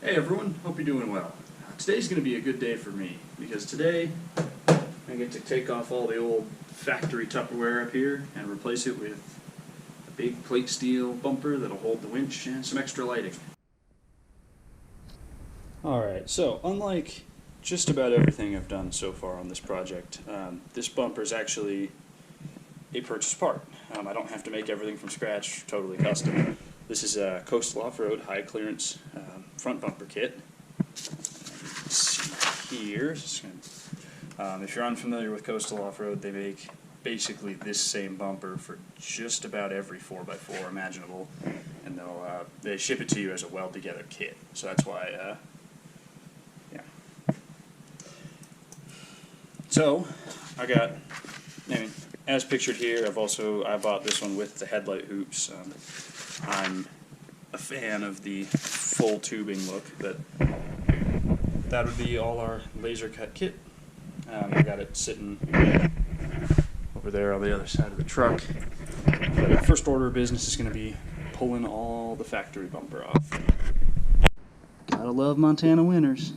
Hey everyone, hope you're doing well. Today's going to be a good day for me because today I get to take off all the old factory Tupperware up here and replace it with a big plate steel bumper that'll hold the winch and some extra lighting. Alright, so unlike just about everything I've done so far on this project, this bumper is actually a purchased part. I don't have to make everything from scratch, totally custom. This is a Coastal Offroad high clearance front bumper kit. Let's see here. If you're unfamiliar with Coastal Offroad, they make basically this same bumper for just about every 4x4 imaginable, and they ship it to you as a weld together kit. So that's why, yeah. So I got, as pictured here, I bought this one with the headlight hoops. I'm a fan of the full tubing look. That would be all our laser cut kit. I got it sitting over there on the other side of the truck. But first order of business is going to be pulling all the factory bumper off. Gotta love Montana winters.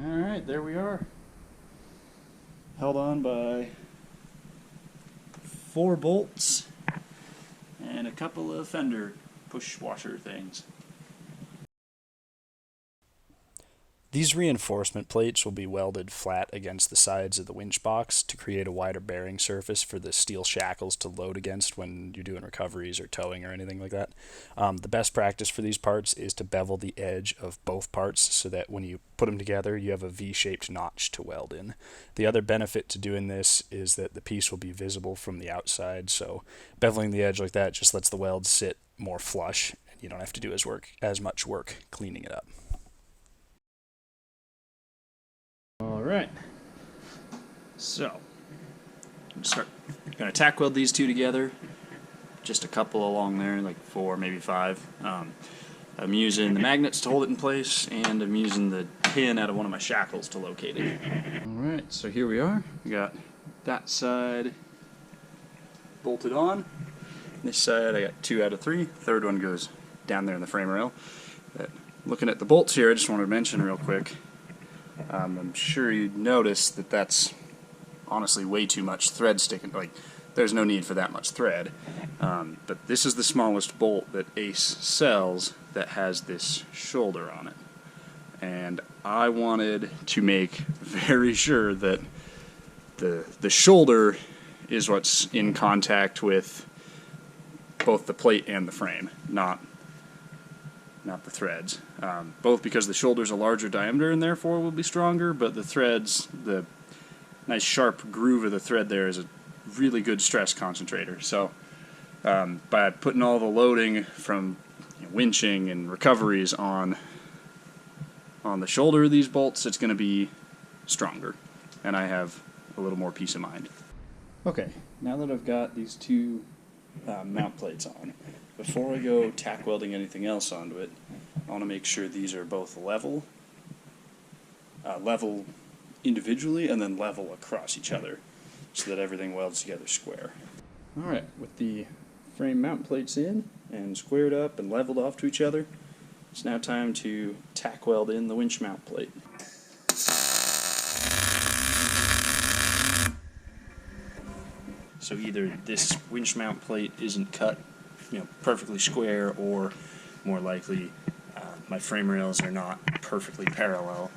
Alright, there we are. Held on by 4 bolts and a couple of fender push washer things. These reinforcement plates will be welded flat against the sides of the winch box to create a wider bearing surface for the steel shackles to load against when you're doing recoveries or towing or anything like that. The best practice for these parts is to bevel the edge of both parts so that when you put them together you have a V-shaped notch to weld in. The other benefit to doing this is that the piece will be visible from the outside, so beveling the edge like that just lets the weld sit more flush and you don't have to do as much work cleaning it up. Alright, so I'm going to tack weld these two together, just a couple along there, like 4, maybe 5. I'm using the magnets to hold it in place, and I'm using the pin out of one of my shackles to locate it. Alright, so here we are. We got that side bolted on. This side I got 2 out of 3. Third one goes down there in the frame rail. But looking at the bolts here, I just wanted to mention real quick. I'm sure you noticed that that's honestly way too much thread sticking. Like, there's no need for that much thread. But this is the smallest bolt that Ace sells that has this shoulder on it. And I wanted to make very sure that the shoulder is what's in contact with both the plate and the frame, not the threads. Both because the shoulder's a larger diameter and therefore will be stronger, but the threads, the nice sharp groove of the thread there is a really good stress concentrator. So by putting all the loading from winching and recoveries on the shoulder of these bolts, it's going to be stronger, and I have a little more peace of mind. Okay, now that I've got these two mount plates on, before I go tack welding anything else onto it, I want to make sure these are both level individually and then level across each other so that everything welds together square. Alright, with the frame mount plates in and squared up and leveled off to each other, it's now time to tack weld in the winch mount plate. So either this winch mount plate isn't cut perfectly square, or more likely my frame rails are not perfectly parallel.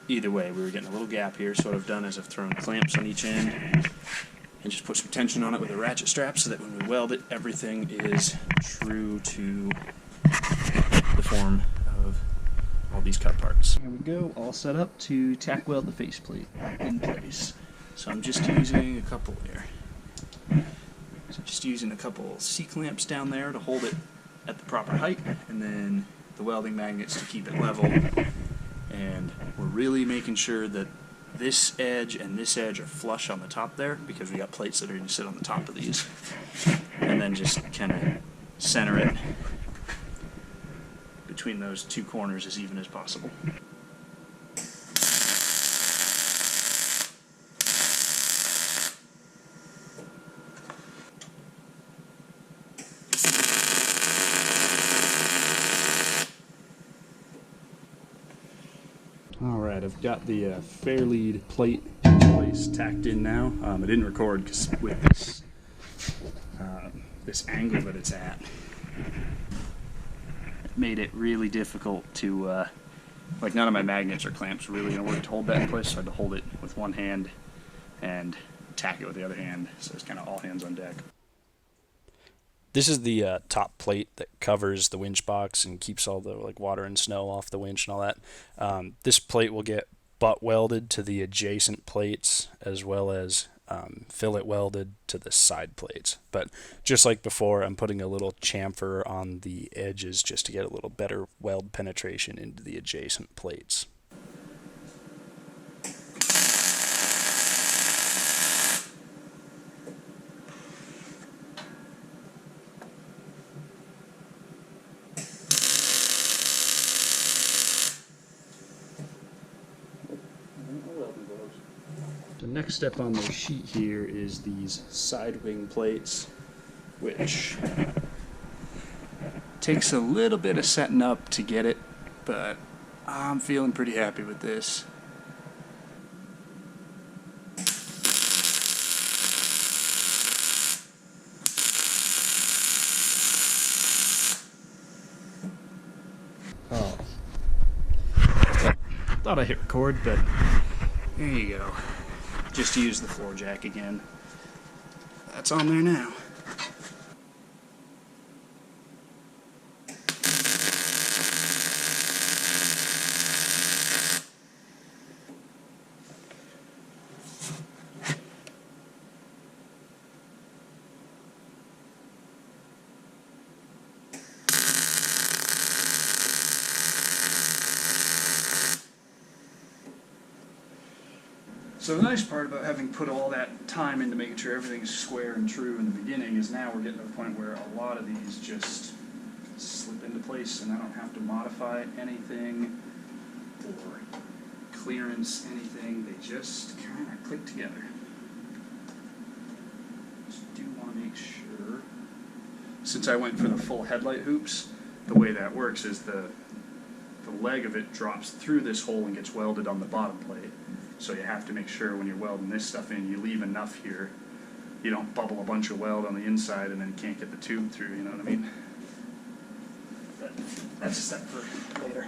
Either way, we were getting a little gap here, so what I've done is I've thrown clamps on each end and just put some tension on it with a ratchet strap so that when we weld it, everything is true to the form of all these cut parts. Here we go, all set up to tack weld the faceplate in place. So I'm just using a couple there. So just using a couple C-clamps down there to hold it at the proper height, and then the welding magnets to keep it level. And we're really making sure that this edge and this edge are flush on the top there, because we got plates that are going to sit on the top of these. And then just kind of center it between those two corners as even as possible. I've got the Fairlead plate in place, tacked in now. I didn't record because with this angle that it's at, it made it really difficult to, like none of my magnets or clamps were really going to work to hold that in place, so I had to hold it with one hand and tack it with the other hand, so it's kind of all hands on deck. This is the top plate that covers the winch box and keeps all the water and snow off the winch and all that. This plate will get butt welded to the adjacent plates as well as fillet welded to the side plates. But just like before, I'm putting a little chamfer on the edges just to get a little better weld penetration into the adjacent plates. The next step on the sheet here is these side wing plates, which takes a little bit of setting up to get it, but I'm feeling pretty happy with this. Oh. Thought I hit record, but there you go. Just use the floor jack again. That's on there now. So the nice part about having put all that time into making sure everything's square and true in the beginning is now we're getting to the point where a lot of these just slip into place and I don't have to modify anything or clearance anything. They just kind of click together. Just do want to make sure. Since I went for the full headlight hoops, the way that works is the leg of it drops through this hole and gets welded on the bottom plate. So you have to make sure when you're welding this stuff in, you leave enough here. You don't bubble a bunch of weld on the inside and then you can't get the tube through, you know what I mean? But that's a step for later.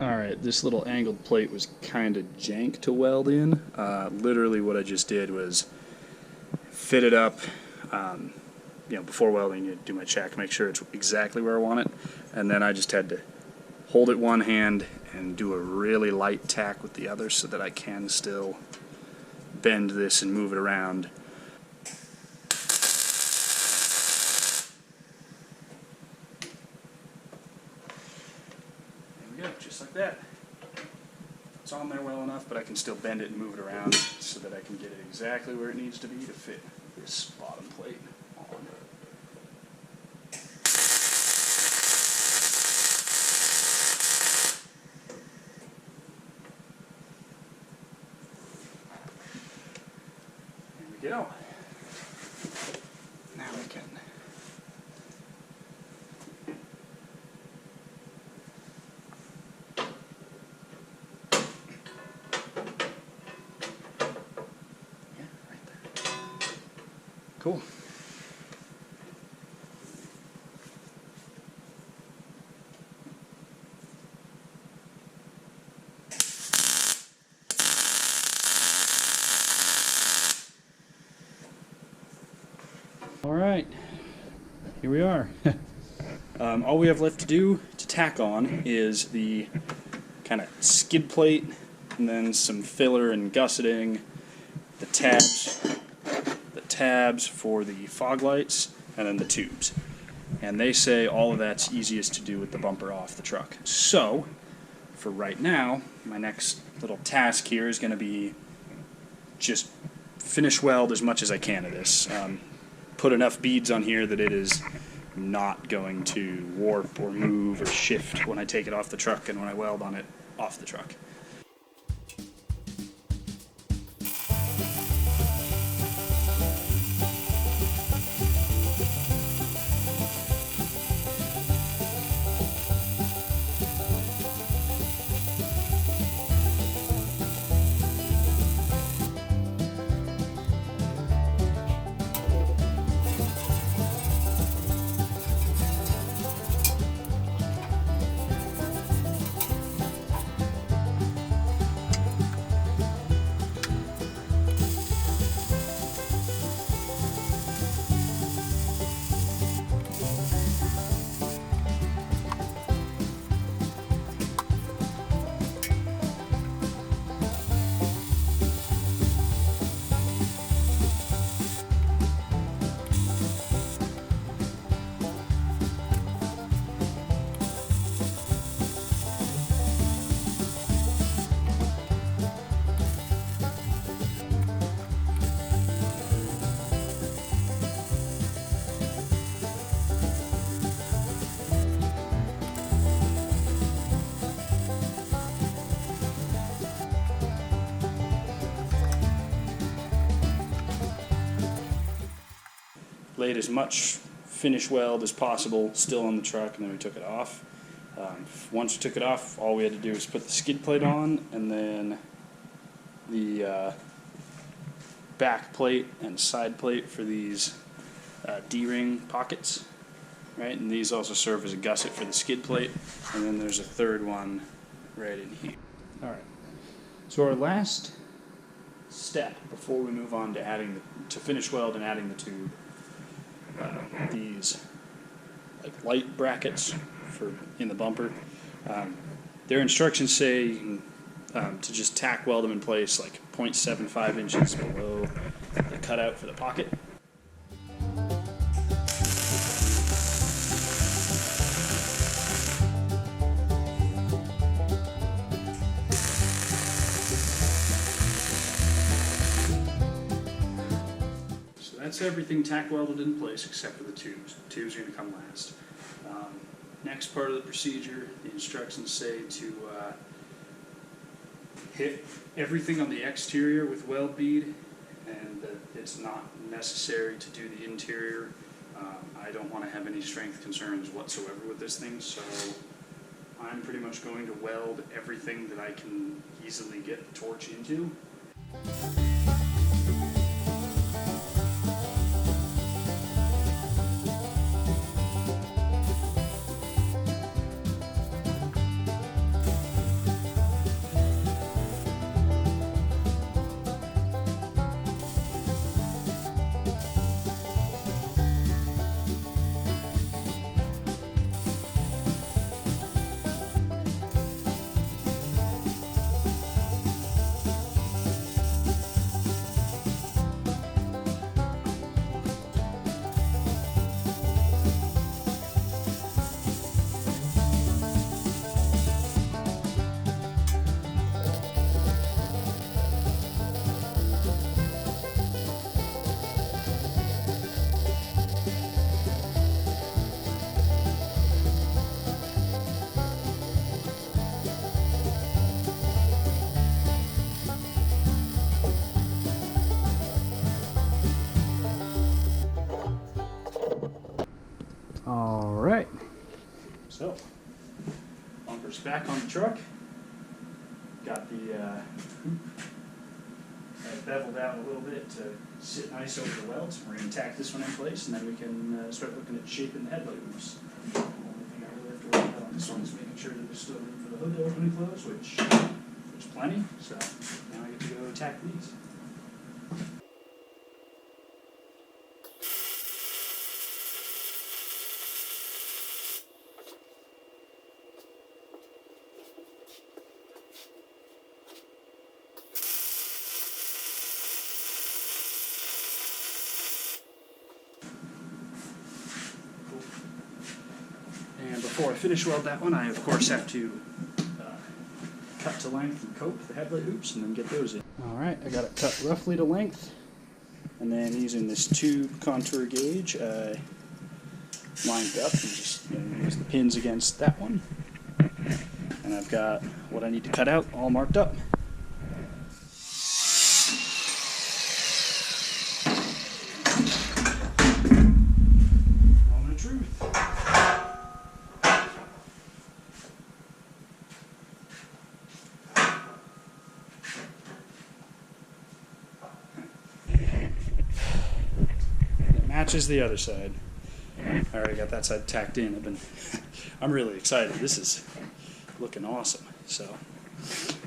Alright, this little angled plate was kind of jank to weld in. Literally what I just did was fit it up, before welding you do my check, make sure it's exactly where I want it, and then I just had to hold it one hand and do a really light tack with the other so that I can still bend this and move it around. Just like that. It's on there well enough, but I can still bend it and move it around so that I can get it exactly where it needs to be to fit this bottom plate on. There we go. Now we can cool. All right, here we are. All we have left to do to tack on is the kind of skid plate and then some filler and gusseting, the tabs for the fog lights, and then the tubes. And they say all of that's easiest to do with the bumper off the truck. So, for right now, my next little task here is going to be just finish weld as much as I can of this. put enough beads on here that it is not going to warp or move or shift when I take it off the truck and when I weld on it off the truck. Laid as much finish weld as possible still on the truck, and then we took it off. Once we took it off, all we had to do was put the skid plate on, and then the back plate and side plate for these D-ring pockets, right? And these also serve as a gusset for the skid plate, and then there's a third one right in here. All right. So our last step before we move on to adding to finish weld and adding the tube. These like light brackets for in the bumper. Their instructions say you can, to just tack weld them in place like 0.75 inches below the cutout for the pocket. That's everything tack welded in place except for the tubes. The tubes are going to come last. Next part of the procedure, the instructions say to hit everything on the exterior with weld bead, and that it's not necessary to do the interior. I don't want to have any strength concerns whatsoever with this thing, so I'm pretty much going to weld everything that I can easily get the torch into. Alright, so bumper's back on the truck. Got the hoop beveled out a little bit to sit nice over the welds. We're going to tack this one in place, and then we can start looking at shaping the headlight hoops. The only thing I really have to worry about on this one is making sure that there's still room for the hood to open and close, which there's plenty, so now I get to go tack these. And before I finish weld that one, I of course have to cut to length and coat the headlight hoops and then get those in. Alright, I got it cut roughly to length. And then using this tube contour gauge, I lined up and just use the pins against that one. And I've got what I need to cut out all marked up. Moment of truth. It matches the other side. I already got that side tacked in. I'm really excited. This is looking awesome. So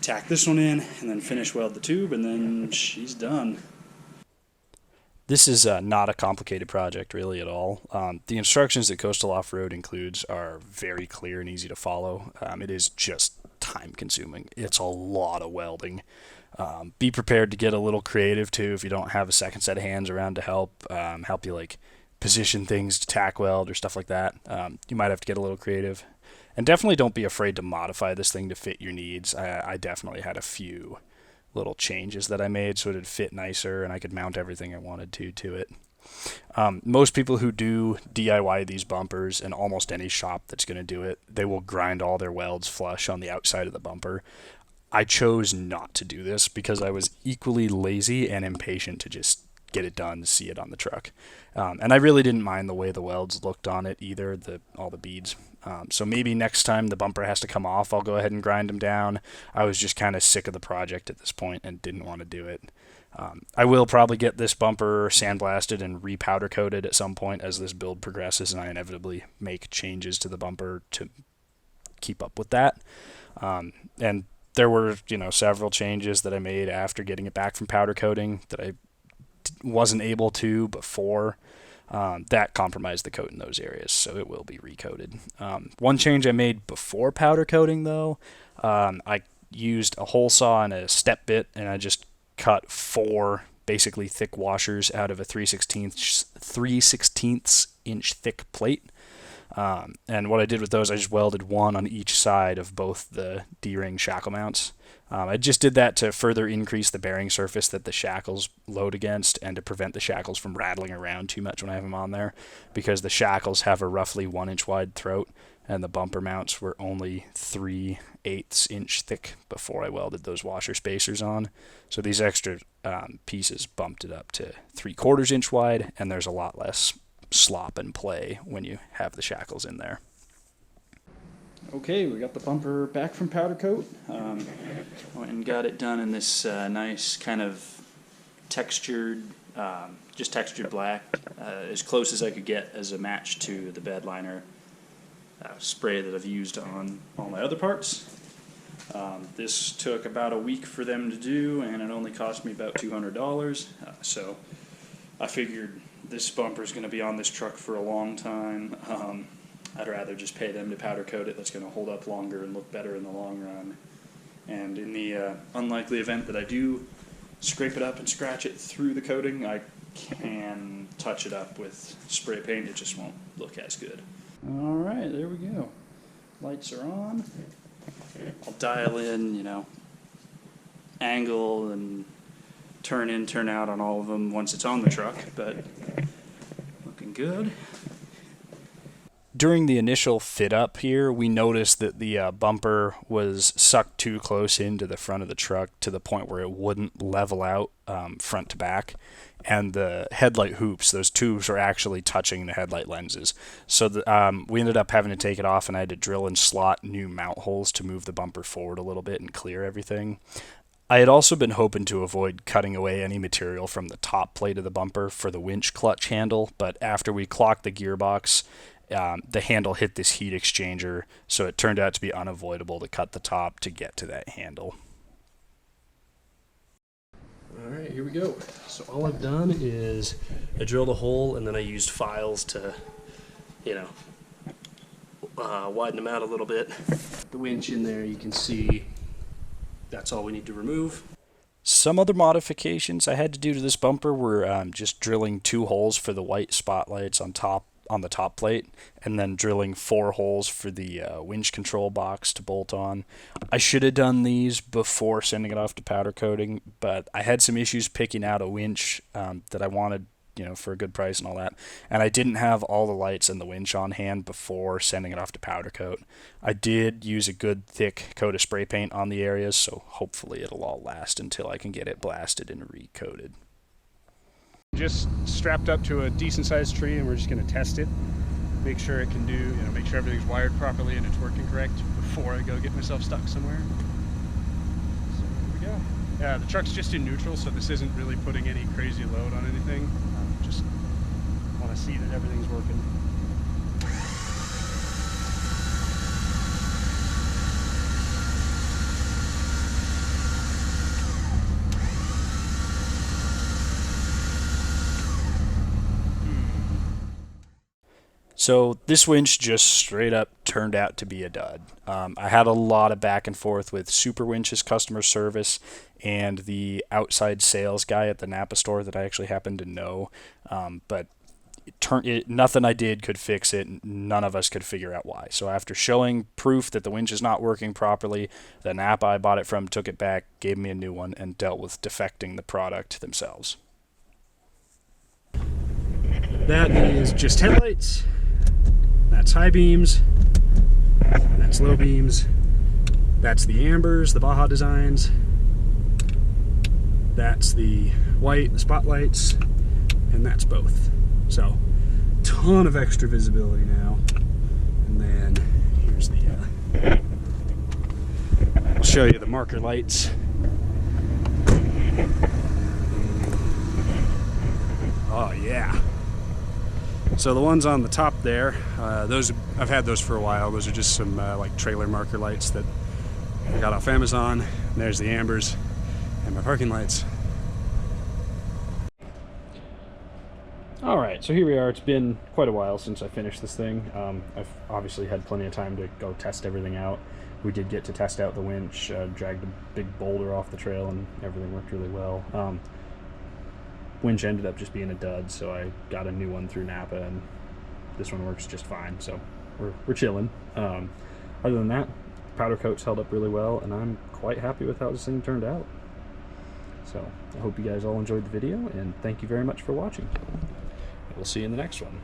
tack this one in and then finish weld the tube, and then she's done. This is not a complicated project really at all. The instructions that Coastal Off-Road includes are very clear and easy to follow. It is just time consuming. It's a lot of welding. Be prepared to get a little creative too if you don't have a second set of hands around to help you like position things to tack weld or stuff like that. You might have to get a little creative. And definitely don't be afraid to modify this thing to fit your needs. I definitely had a few little changes that I made so it'd fit nicer and I could mount everything I wanted to it. Most people who do DIY these bumpers, and almost any shop that's going to do it, they will grind all their welds flush on the outside of the bumper. I chose not to do this because I was equally lazy and impatient to just get it done, see it on the truck. And I really didn't mind the way the welds looked on it either, all the beads. So maybe next time the bumper has to come off, I'll go ahead and grind them down. I was just kind of sick of the project at this point and didn't want to do it. I will probably get this bumper sandblasted and repowder coated at some point as this build progresses and I inevitably make changes to the bumper to keep up with that. And there were, several changes that I made after getting it back from powder coating that I wasn't able to before. That compromised the coat in those areas, so it will be recoated. One change I made before powder coating, though, I used a hole saw and a step bit, and I just cut 4 basically thick washers out of a 3/16 inch thick plate. And what I did with those, I just welded one on each side of both the D-ring shackle mounts. I just did that to further increase the bearing surface that the shackles load against and to prevent the shackles from rattling around too much when I have them on there, because the shackles have a roughly 1 inch wide throat and the bumper mounts were only 3/8 inch thick before I welded those washer spacers on. So these extra pieces bumped it up to 3/4 inch wide, and there's a lot less slop and play when you have the shackles in there. Okay, we got the bumper back from powder coat. Went and got it done in this nice kind of textured, just textured black, as close as I could get as a match to the bed liner spray that I've used on all my other parts. This took about a week for them to do, and it only cost me about $200. So I figured this bumper is going to be on this truck for a long time. I'd rather just pay them to powder coat it. That's going to hold up longer and look better in the long run. And in the unlikely event that I do scrape it up and scratch it through the coating, I can touch it up with spray paint. It just won't look as good. All right, there we go. Lights are on. I'll dial in, angle and turn in, turn out on all of them once it's on the truck, but looking good. During the initial fit up here, we noticed that the bumper was sucked too close into the front of the truck to the point where it wouldn't level out front to back. And the headlight hoops, those tubes were actually touching the headlight lenses. So we ended up having to take it off, and I had to drill and slot new mount holes to move the bumper forward a little bit and clear everything. I had also been hoping to avoid cutting away any material from the top plate of the bumper for the winch clutch handle, but after we clocked the gearbox, the handle hit this heat exchanger, so it turned out to be unavoidable to cut the top to get to that handle. Alright, here we go. So all I've done is I drilled a hole and then I used files to, widen them out a little bit. The winch in there, you can see that's all we need to remove. Some other modifications I had to do to this bumper were just drilling 2 holes for the white spotlights on top on the top plate, and then drilling 4 holes for the winch control box to bolt on. I should have done these before sending it off to powder coating, but I had some issues picking out a winch that I wanted, for a good price and all that, and I didn't have all the lights and the winch on hand before sending it off to powder coat. I did use a good thick coat of spray paint on the areas, so hopefully it'll all last until I can get it blasted and recoated. Just strapped up to a decent sized tree, and we're just going to test it, make sure it can do, make sure everything's wired properly and it's working correct before I go get myself stuck somewhere. So here we go. Yeah, the truck's just in neutral, so this isn't really putting any crazy load on anything. Just want to see that everything's working. So this winch just straight up turned out to be a dud. I had a lot of back and forth with Super Winch's customer service and the outside sales guy at the Napa store that I actually happened to know, but nothing I did could fix it. None of us could figure out why. So after showing proof that the winch is not working properly, the Napa I bought it from took it back, gave me a new one, and dealt with defecting the product themselves. That is just headlights. That's high beams, that's low beams, that's the ambers, the Baja designs, that's the white, the spotlights, and that's both. So, ton of extra visibility now. And then here's the, I'll show you the marker lights. Oh yeah. So the ones on the top there, those I've had those for a while. Those are just some like trailer marker lights that I got off Amazon. And there's the ambers and my parking lights. Alright, so here we are. It's been quite a while since I finished this thing. I've obviously had plenty of time to go test everything out. We did get to test out the winch, dragged a big boulder off the trail, and everything worked really well. Winch ended up just being a dud, so I got a new one through Napa, and this one works just fine, so we're chilling. Other than that, powder coat's held up really well, and I'm quite happy with how this thing turned out. So I hope you guys all enjoyed the video, and thank you very much for watching. We'll see you in the next one.